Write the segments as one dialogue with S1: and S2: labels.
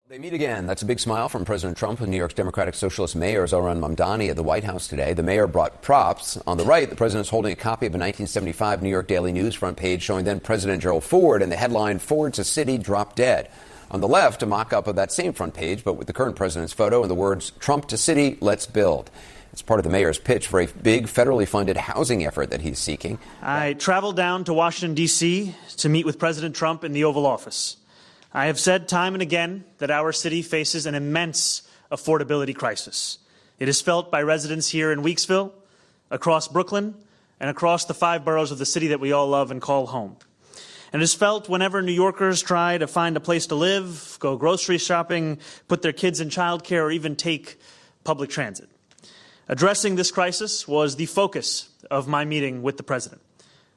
S1: They meet again. That's a big smile from President Trump with New York's Democratic Socialist Mayor Zohran Mamdani at the White House today. The mayor brought props. On the right, the president is holding a copy of a 1975 New York Daily News front page showing then President Gerald Ford and the headline, "Ford's a city dropped dead." On the left, a mock-up of that same front page, but with the current president's photo and the words, "Trump to city, let's build." It's part of the mayor's pitch for a big federally funded housing effort that he's seeking.
S2: I traveled down to Washington, D.C. to meet with President Trump in the Oval Office. I have said time and again that our city faces an immense affordability crisis. It is felt by residents here in Weeksville, across Brooklyn, and across the 5 boroughs of the city that we all love and call home. And it is felt whenever New Yorkers try to find a place to live, go grocery shopping, put their kids in childcare, or even take public transit. Addressing this crisis was the focus of my meeting with the president.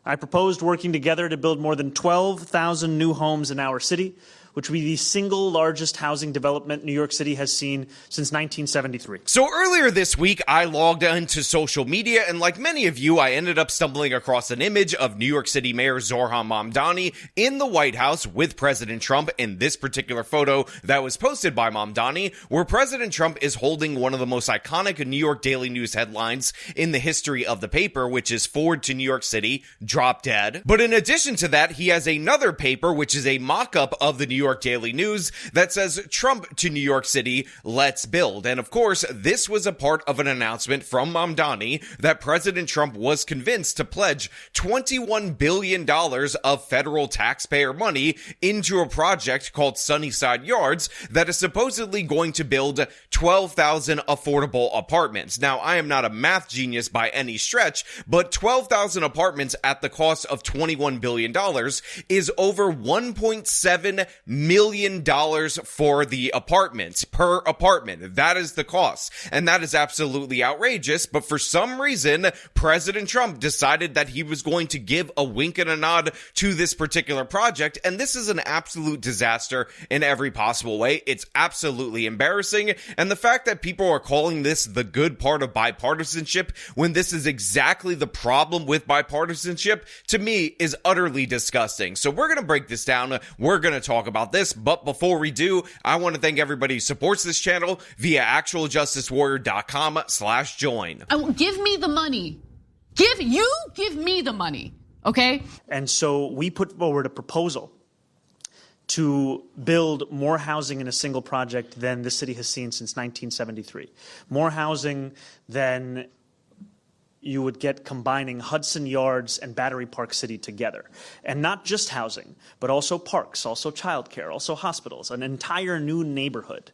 S2: I proposed working together to build more than 12,000 new homes in our city, which will be the single largest housing development New York City has seen since 1973.
S3: So earlier this week, I logged into social media, and like many of you, I ended up stumbling across an image of New York City Mayor Zohran Mamdani in the White House with President Trump in this particular photo that was posted by Mamdani, where President Trump is holding one of the most iconic New York Daily News headlines in the history of the paper, which is "Ford to New York City, drop dead." But in addition to that, he has another paper, which is a mock-up of the New York Daily News that says "Trump to New York City, let's build." And of course, this was a part of an announcement from Mamdani that President Trump was convinced to pledge $21 billion of federal taxpayer money into a project called Sunnyside Yards that is supposedly going to build 12,000 affordable apartments. Now, I am not a math genius by any stretch, but 12,000 apartments at the cost of $21 billion is over $1.7 million for the apartments, per apartment. That is the cost. And that is absolutely outrageous. But for some reason, President Trump decided that he was going to give a wink and a nod to this particular project. And this is an absolute disaster in every possible way. It's absolutely embarrassing. And the fact that people are calling this the good part of bipartisanship when this is exactly the problem with bipartisanship, to me, is utterly disgusting. So we're going to break this down. We're going to talk about this, but before we do, I want to thank everybody who supports this channel via actualjusticewarrior.com/join.
S4: Give me the money. Give me the money, okay?
S2: And so we put forward a proposal to build more housing in a single project than the city has seen since 1973. More housing than you would get combining Hudson Yards and Battery Park City together. And not just housing, but also parks, also childcare, also hospitals, an entire new neighborhood.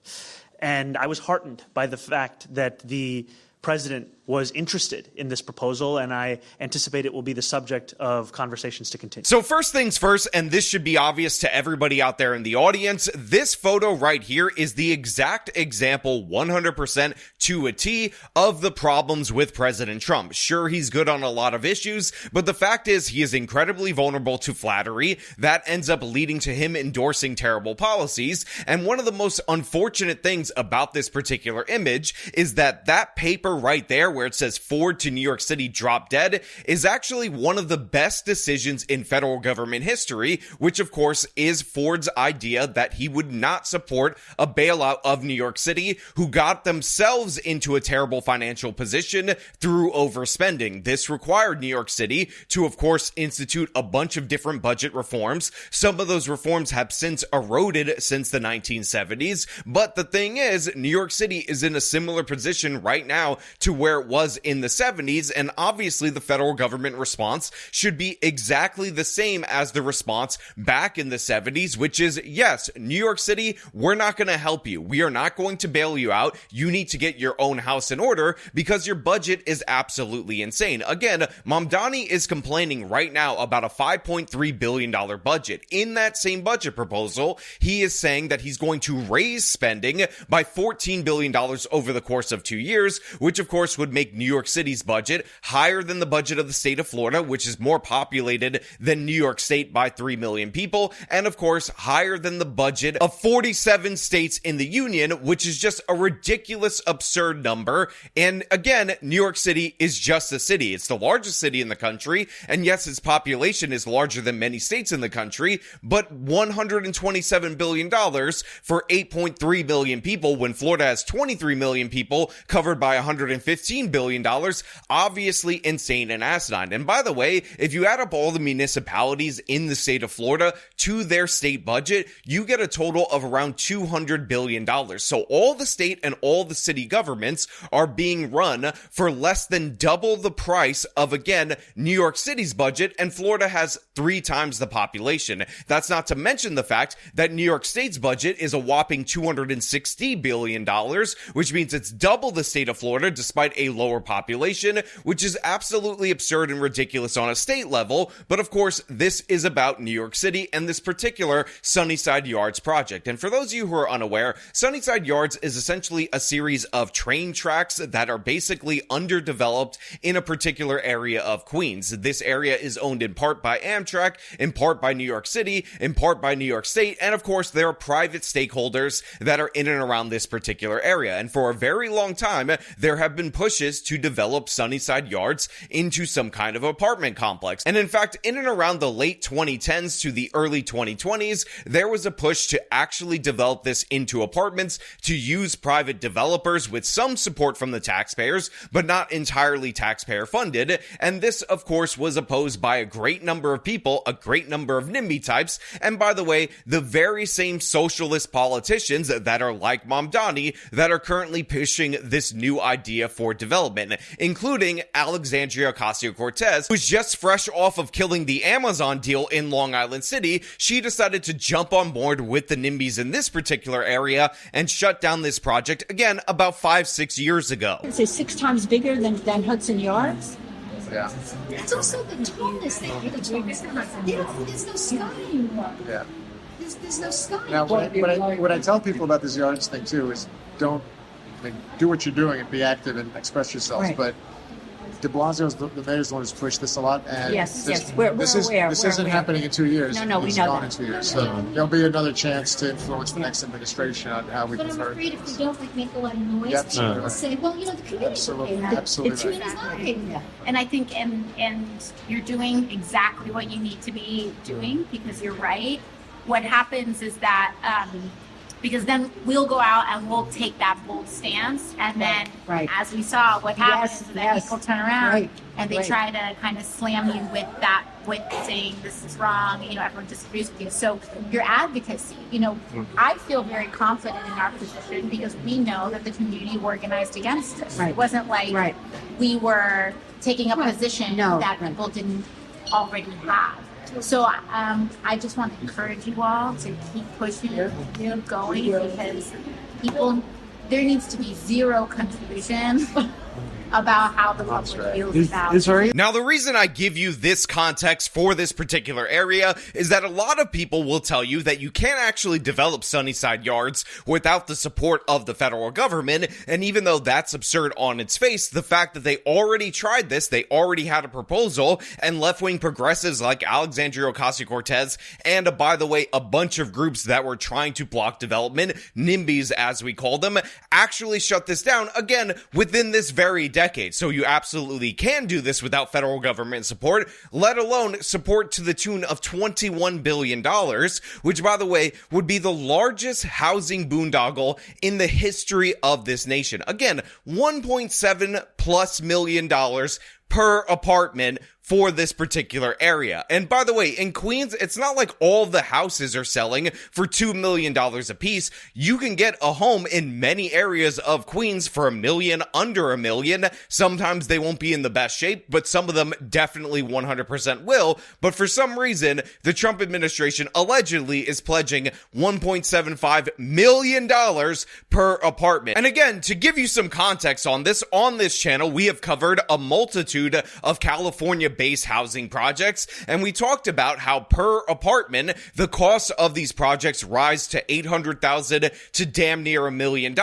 S2: And I was heartened by the fact that the president was interested in this proposal, and I anticipate it will be the subject of conversations to continue.
S3: So first things first, and this should be obvious to everybody out there in the audience, this photo right here is the exact example 100% to a T of the problems with President Trump. Sure, he's good on a lot of issues, but the fact is he is incredibly vulnerable to flattery. That ends up leading to him endorsing terrible policies. And one of the most unfortunate things about this particular image is that that paper right there where it says "Ford to New York City, drop dead" is actually one of the best decisions in federal government history, which of course is Ford's idea that he would not support a bailout of New York City, who got themselves into a terrible financial position through overspending. This required New York City to, of course, institute a bunch of different budget reforms. Some of those reforms have since eroded since the 1970s, but the thing is, New York City is in a similar position right now to where it was in the 70s, and obviously the federal government response should be exactly the same as the response back in the 70s, which is, yes, New York City, we're not going to help you. We are not going to bail you out. You need to get your own house in order because your budget is absolutely insane. Again, Mamdani is complaining right now about a $5.3 billion budget. In that same budget proposal, he is saying that he's going to raise spending by $14 billion over the course of 2 years, which of course would make New York City's budget higher than the budget of the state of Florida, which is more populated than New York State by 3 million people, and of course, higher than the budget of 47 states in the union, which is just a ridiculous, absurd number. And again, New York City is just a city. It's the largest city in the country, and yes, its population is larger than many states in the country, but $127 billion for 8.3 million people when Florida has 23 million people covered by $115 billion, obviously insane and asinine. And by the way, if you add up all the municipalities in the state of Florida to their state budget, you get a total of around $200 billion. So all the state and all the city governments are being run for less than double the price of, again, New York City's budget, and Florida has 3 times the population. That's not to mention the fact that New York State's budget is a whopping $260 billion, which means it's double the state of Florida despite a lower population, which is absolutely absurd and ridiculous on a state level. But of course, this is about New York City and this particular Sunnyside Yards project. And for those of you who are unaware, Sunnyside Yards is essentially a series of train tracks that are basically underdeveloped in a particular area of Queens. This area is owned in part by Amtrak, in part by New York City, in part by New York State, and of course, there are private stakeholders that are in and around this particular area. And for a very long time, there have been pushes to develop Sunnyside Yards into some kind of apartment complex. And in fact, in and around the late 2010s to the early 2020s, there was a push to actually develop this into apartments, to use private developers with some support from the taxpayers, but not entirely taxpayer funded. And this, of course, was opposed by a great number of people, a great number of NIMBY types, and by the way, the very same socialist politicians that are like Mamdani that are currently pushing this new idea for development, including Alexandria Ocasio-Cortez, who's just fresh off of killing the Amazon deal in Long Island City. She decided to jump on board with the NIMBYs in this particular area and shut down this project, again, about 5-6 years ago.
S5: It's 6 times bigger than Hudson Yards.
S6: Yeah.
S5: It's also the tallness thing. There's no sky anymore.
S6: Yeah.
S5: There's no sky.
S6: Now, what I tell people about this yards thing too is do what you're doing and be active and express yourselves.
S5: Right.
S6: But de Blasio's the mayor's the one who's pushed this a lot. And
S5: Yes, we're aware.
S6: This
S5: We're
S6: isn't
S5: aware.
S6: happening in 2 years.
S5: No, we
S6: It's
S5: know
S6: gone
S5: that.
S6: in 2 years. So there'll be another chance to influence the next administration on how we
S7: But I'm
S6: prefer.
S7: afraid if we don't make a lot of noise,
S6: Yep.
S7: people will say, well, the community's okay with that.
S6: Absolutely.
S7: The community's not okay with that.
S8: And I think, and you're doing exactly what you need to be doing because you're right. What happens is that, because then we'll go out and we'll take that bold stance. And then,
S5: Right.
S8: as we saw, what happens
S5: Yes,
S8: is that
S5: yes.
S8: people turn around
S5: Right.
S8: and they
S5: Right.
S8: try to kind of slam you with that, with saying this is wrong, everyone disagrees with you. So your advocacy, I feel very confident in our position because we know that the community organized against us.
S5: Right.
S8: It wasn't like
S5: Right.
S8: we were taking a position
S5: No,
S8: that
S5: right.
S8: people didn't already have. So I just want to encourage you all to keep pushing, keep going, because there needs to be zero confusion about how the public feels about.
S3: Now, the reason I give you this context for this particular area is that a lot of people will tell you that you can't actually develop Sunnyside Yards without the support of the federal government. And even though that's absurd on its face, the fact that they already tried this, they already had a proposal, and left-wing progressives like Alexandria Ocasio-Cortez and, by the way, a bunch of groups that were trying to block development, NIMBYs as we call them, actually shut this down, again, within this very decade. So you absolutely can do this without federal government support, let alone support to the tune of $21 billion, which, by the way, would be the largest housing boondoggle in the history of this nation. Again, $1.7+ million per apartment for this particular area. And by the way, in Queens, it's not like all the houses are selling for $2 million a piece. You can get a home in many areas of Queens for $1 million, under $1 million. Sometimes they won't be in the best shape, but some of them definitely 100% will. But for some reason, the Trump administration allegedly is pledging $1.75 million per apartment. And again, to give you some context on this channel, we have covered a multitude multitude of California-based housing projects, and we talked about how per apartment, the cost of these projects rise to $800,000 to damn near $1 million,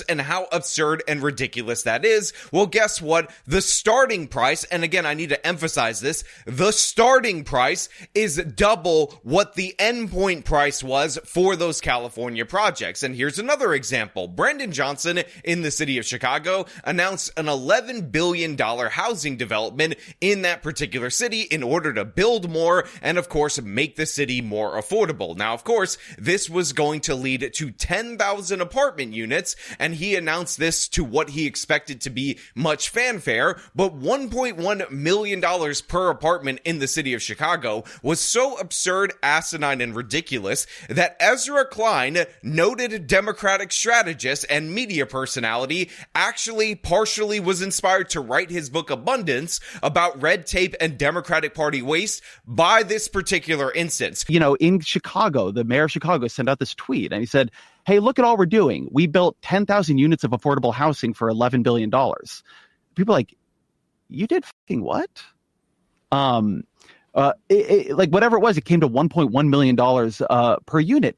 S3: and how absurd and ridiculous that is. Well, guess what? The starting price, and again, I need to emphasize this, the starting price is double what the endpoint price was for those California projects. And here's another example. Brandon Johnson in the city of Chicago announced an $11 billion housing development in that particular city in order to build more and, of course, make the city more affordable. Now, of course, this was going to lead to 10,000 apartment units, and he announced this to what he expected to be much fanfare, but $1.1 million per apartment in the city of Chicago was so absurd, asinine, and ridiculous that Ezra Klein, noted Democratic strategist and media personality, actually partially was inspired to write his book Abundance about red tape and Democratic Party waste by this particular instance.
S9: You know, in Chicago, the mayor of Chicago sent out this tweet and he said, hey, look at all we're doing. We built 10,000 units of affordable housing for $11 billion. People are like, you did fucking what? Like whatever it was, it came to $1.1 million per unit.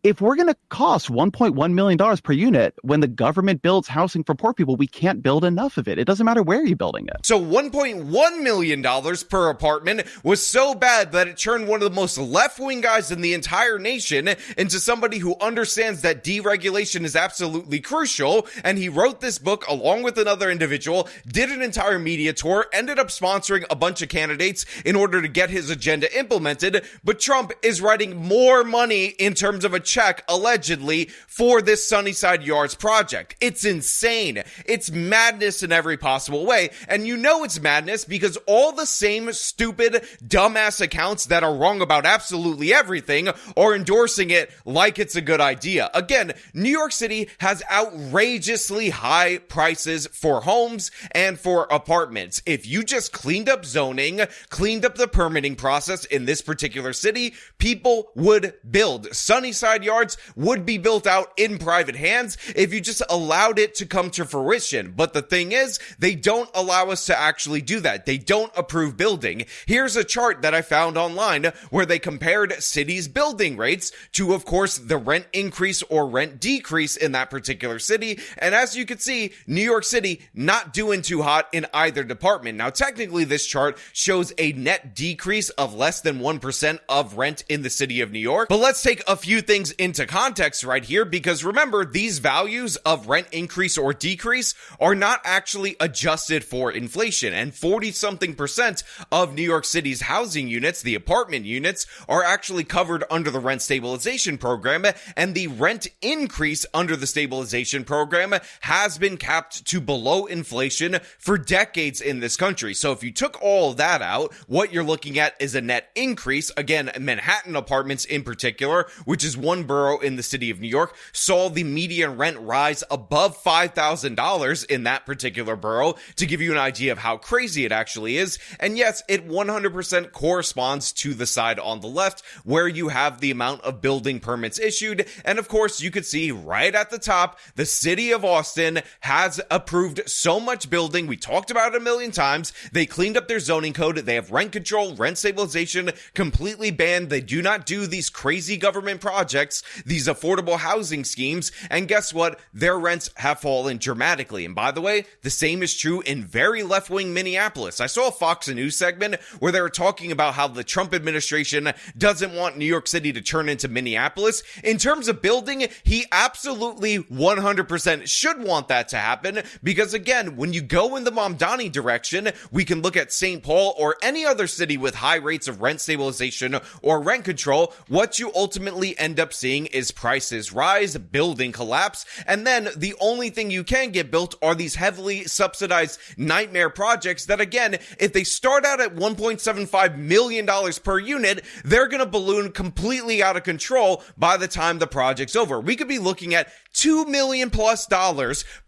S9: If we're going to cost $1.1 million per unit when the government builds housing for poor people, we can't build enough of it. It doesn't matter where you're building it.
S3: So $1.1 million per apartment was so bad that it turned one of the most left-wing guys in the entire nation into somebody who understands that deregulation is absolutely crucial. And he wrote this book along with another individual, did an entire media tour, ended up sponsoring a bunch of candidates in order to get his agenda implemented. But Trump is writing more money in terms of a check, allegedly, for this Sunnyside Yards project. It's insane. It's madness in every possible way. And you know it's madness because all the same stupid, dumbass accounts that are wrong about absolutely everything are endorsing it like it's a good idea. Again, New York City has outrageously high prices for homes and for apartments. If you just cleaned up zoning, cleaned up the permitting process in this particular city, people would build. Sunnyside Yards would be built out in private hands if you just allowed it to come to fruition. But the thing is, they don't allow us to actually do that. They don't approve building. Here's a chart that I found online where they compared cities' building rates to, of course, the rent increase or rent decrease in that particular city. And as you can see, New York City not doing too hot in either department. Now, technically, this chart shows a net decrease of less than 1% of rent in the city of New York. But let's take a few things into context right here, because remember, these values of rent increase or decrease are not actually adjusted for inflation, and 40-something% of New York City's housing units, the apartment units, are actually covered under the rent stabilization program, and the rent increase under the stabilization program has been capped to below inflation for decades in this country. So if you took all of that out, what you're looking at is a net increase. Again, Manhattan apartments in particular, which is one borough in the city of New York, saw the median rent rise above $5,000 in that particular borough, to give you an idea of how crazy it actually is. And yes, it 100% corresponds to the side on the left where you have the amount of building permits issued. And of course, you could see right at the top, the city of Austin has approved so much building. We talked about it a million times. They cleaned up their zoning code. They have rent control, rent stabilization completely banned. They do not do these crazy government projects, these affordable housing schemes, and guess what? Their rents have fallen dramatically. And by the way, the same is true in very left-wing Minneapolis. I saw a Fox News segment where they were talking about how the Trump administration doesn't want New York City to turn into Minneapolis. In terms of building, he absolutely 100% should want that to happen, because again, when you go in the Mamdani direction, we can look at St. Paul or any other city with high rates of rent stabilization or rent control. What you ultimately end up seeing is prices rise, building collapse, and then the only thing you can get built are these heavily subsidized nightmare projects that, again, if they start out at $1.75 million per unit, they're going to balloon completely out of control by the time the project's over. We could be looking at $2 million plus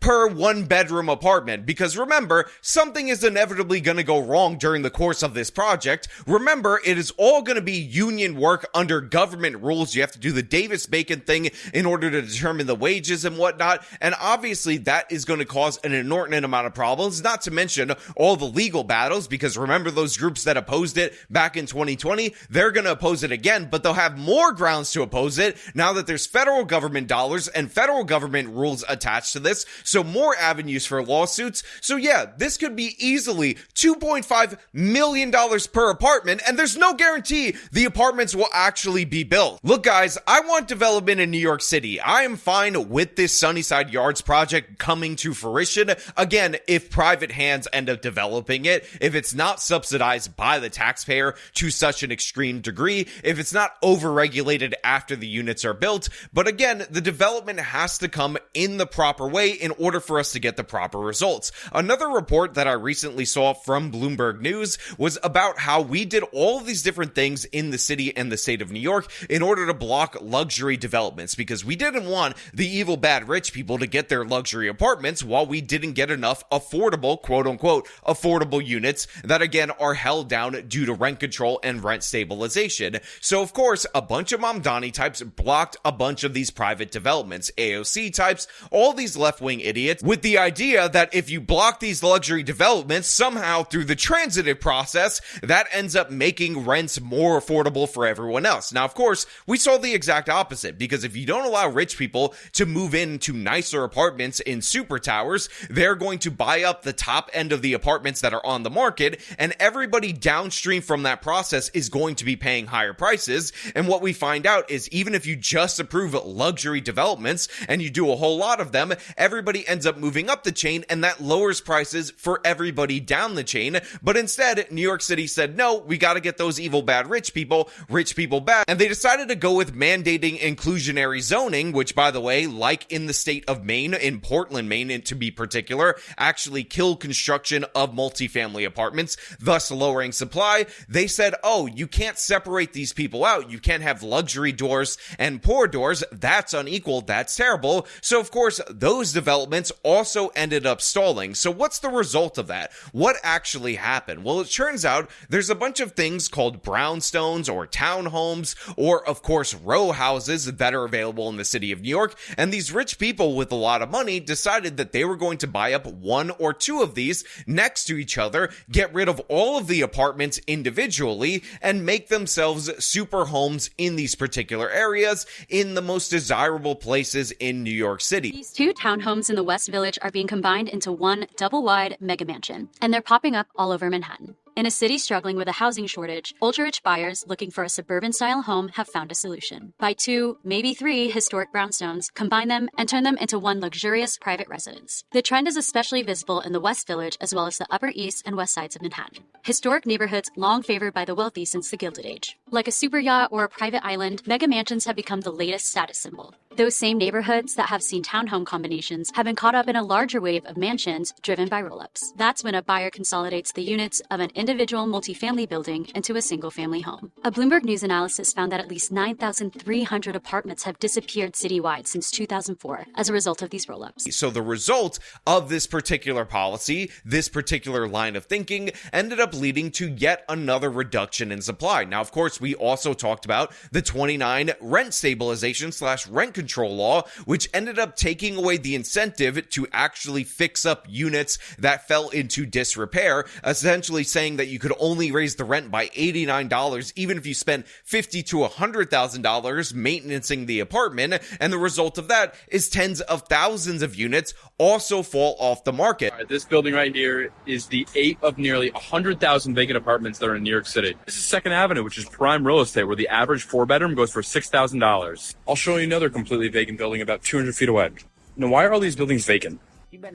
S3: per one bedroom apartment, because remember, something is inevitably going to go wrong during the course of this project. Remember, it is all going to be union work under government rules. You have to do the Davis-Bacon thing in order to determine the wages and whatnot. And obviously that is going to cause an inordinate amount of problems, not to mention all the legal battles, because remember those groups that opposed it back in 2020, they're going to oppose it again, but they'll have more grounds to oppose it now that there's federal government dollars and federal government rules attached to this. So more avenues for lawsuits. So yeah, this could be easily $2.5 million per apartment, and there's no guarantee the apartments will actually be built. Look guys, I want development in New York City. I am fine with this Sunnyside Yards project coming to fruition. Again, if private hands end up developing it, if it's not subsidized by the taxpayer to such an extreme degree, if it's not overregulated after the units are built. But again, the development has to come in the proper way in order for us to get the proper results. Another report that I recently saw from Bloomberg News was about how we did all of these different things in the city and the state of New York in order to block luxury developments, because we didn't want the evil bad rich people to get their luxury apartments while we didn't get enough affordable, quote unquote, affordable units that again are held down due to rent control and rent stabilization. So of course, a bunch of Mamdani types blocked a bunch of these private developments, AOC types, all these left-wing idiots, with the idea that if you block these luxury developments somehow through the transitive process, that ends up making rents more affordable for everyone else. Now, of course, we saw the exact opposite, because if you don't allow rich people to move into nicer apartments in super towers, they're going to buy up the top end of the apartments that are on the market, and everybody downstream from that process is going to be paying higher prices. And what we find out is even if you just approve luxury developments and you do a whole lot of them, everybody ends up moving up the chain, and that lowers prices for everybody down the chain. But instead, New York City said, no, we got to get those evil bad rich people back. And they decided to go with mandating inclusionary zoning, which, by the way, like in the state of Maine, in Portland, Maine, to be particular, actually killed construction of multifamily apartments, thus lowering supply. They said, oh, you can't separate these people out. You can't have luxury doors and poor doors. That's unequal. That's terrible. So, of course, those developments also ended up stalling. So what's the result of that? What actually happened? Well, it turns out there's a bunch of things called brownstones or townhomes or, of course, row houses that are available in the city of New York. And these rich people with a lot of money decided that they were going to buy up one or two of these next to each other, get rid of all of the apartments individually, and make themselves super homes in these particular areas in the most desirable places in New York City.
S10: These two townhomes in the West Village are being combined into one double-wide mega mansion, and they're popping up all over Manhattan. In a city struggling with a housing shortage, ultra-rich buyers looking for a suburban-style home have found a solution. Buy 2, maybe 3 historic brownstones, combine them, and turn them into one luxurious private residence. The trend is especially visible in the West Village as well as the Upper East and West Sides of Manhattan. Historic neighborhoods long favored by the wealthy since the Gilded Age. Like a super yacht or a private island, mega mansions have become the latest status symbol. Those same neighborhoods that have seen townhome combinations have been caught up in a larger wave of mansions driven by roll-ups. That's when a buyer consolidates the units of an individual multifamily building into a single-family home. A Bloomberg News analysis found that at least 9,300 apartments have disappeared citywide since 2004 as a result of these roll-ups.
S3: So the result of this particular policy, this particular line of thinking, ended up leading to yet another reduction in supply. Now, of course, we also talked about the 29 rent stabilization / rent control law, which ended up taking away the incentive to actually fix up units that fell into disrepair, essentially saying that you could only raise the rent by $89 even if you spent $50,000 to $100,000 maintaining the apartment, and the result of that is tens of thousands of units also fall off the market.
S11: All right, this building right here is the 8th of nearly 100,000 vacant apartments that are in New York City. This is 2nd Avenue, which is prime real estate, where the average 4-bedroom goes for $6,000. I'll show you another completely vacant building about 200 feet away. Now, why are all these buildings vacant?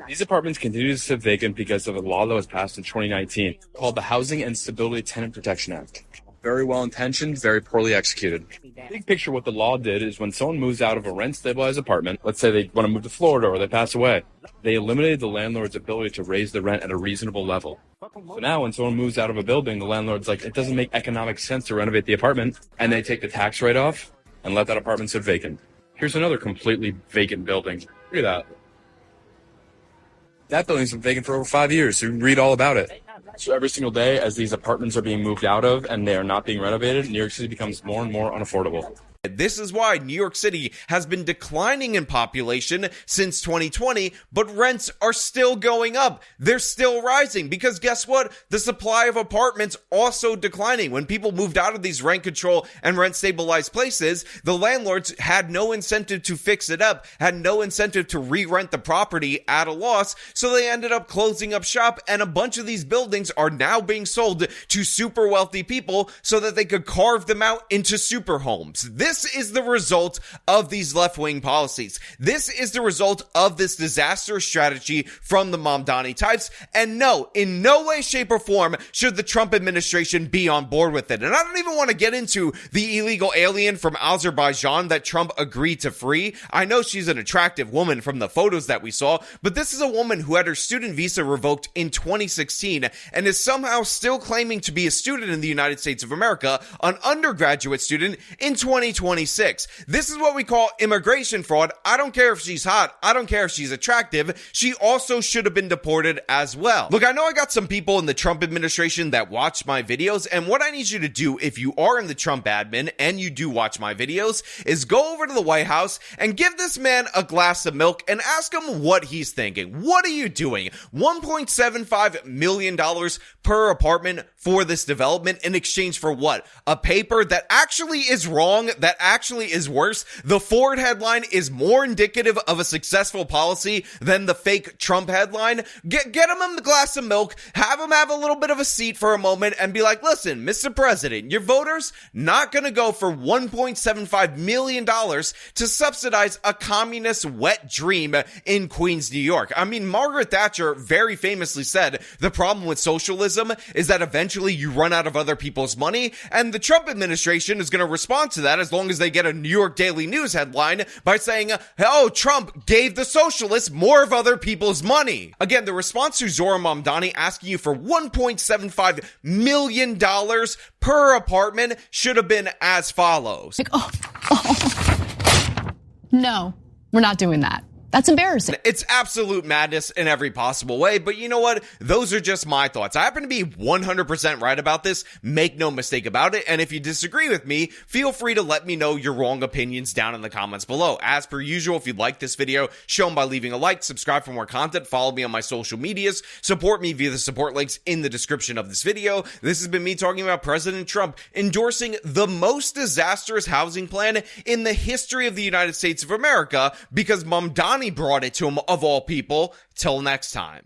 S11: These apartments continue to sit vacant because of a law that was passed in 2019 called the Housing and Stability Tenant Protection Act. Very well intentioned, very poorly executed. Big picture, what the law did is when someone moves out of a rent stabilized apartment, let's say they want to move to Florida or they pass away, they eliminated the landlord's ability to raise the rent at a reasonable level. So now when someone moves out of a building, the landlord's like, it doesn't make economic sense to renovate the apartment, and they take the tax write-off and let that apartment sit vacant. Here's another completely vacant building. Look at that. That building's been vacant for over 5 years, so you can read all about it. So every single day, as these apartments are being moved out of and they are not being renovated, New York City becomes more and more unaffordable.
S3: This is why New York City has been declining in population since 2020, but rents are still going up. They're still rising because guess what? The supply of apartments also declining. When people moved out of these rent control and rent stabilized places, the landlords had no incentive to fix it up, had no incentive to re-rent the property at a loss, so they ended up closing up shop, and a bunch of these buildings are now being sold to super wealthy people so that they could carve them out into super homes. This is the result of these left-wing policies. This is the result of this disastrous strategy from the Mamdani types, and no, in no way, shape, or form should the Trump administration be on board with it. And I don't even want to get into the illegal alien from Azerbaijan that Trump agreed to free. I know she's an attractive woman from the photos that we saw, but this is a woman who had her student visa revoked in 2016 and is somehow still claiming to be a student in the United States of America, an undergraduate student in 2026. This is what we call immigration fraud. I don't care if she's hot. I don't care if she's attractive. She also should have been deported as well. Look, I know I got some people in the Trump administration that watch my videos, and what I need you to do if you are in the Trump admin and you do watch my videos is go over to the White House and give this man a glass of milk and ask him what he's thinking. What are you doing? $1.75 million per apartment for this development in exchange for what? A paper that actually is wrong, that actually is worse. The Ford headline is more indicative of a successful policy than the fake Trump headline. Get him a glass of milk, have him have a little bit of a seat for a moment and be like, listen, Mr. President, your voters not gonna go for $1.75 million to subsidize a communist wet dream in Queens, New York. I mean, Margaret Thatcher very famously said the problem with socialism is that eventually you run out of other people's money, and the Trump administration is going to respond to that as long as they get a New York Daily News headline by saying, oh, Trump gave the socialists more of other people's money. Again, the response to Zohran Mamdani asking you for $1.75 million per apartment should have been as follows.
S12: No, we're not doing that. That's embarrassing.
S3: It's absolute madness in every possible way, but you know what? Those are just my thoughts. I happen to be 100% right about this. Make no mistake about it. And if you disagree with me, feel free to let me know your wrong opinions down in the comments below. As per usual, if you'd like this video, show them by leaving a like, subscribe for more content, follow me on my social medias, support me via the support links in the description of this video. This has been me talking about President Trump endorsing the most disastrous housing plan in the history of the United States of America because Mamdani brought it to him of all people. Till next time.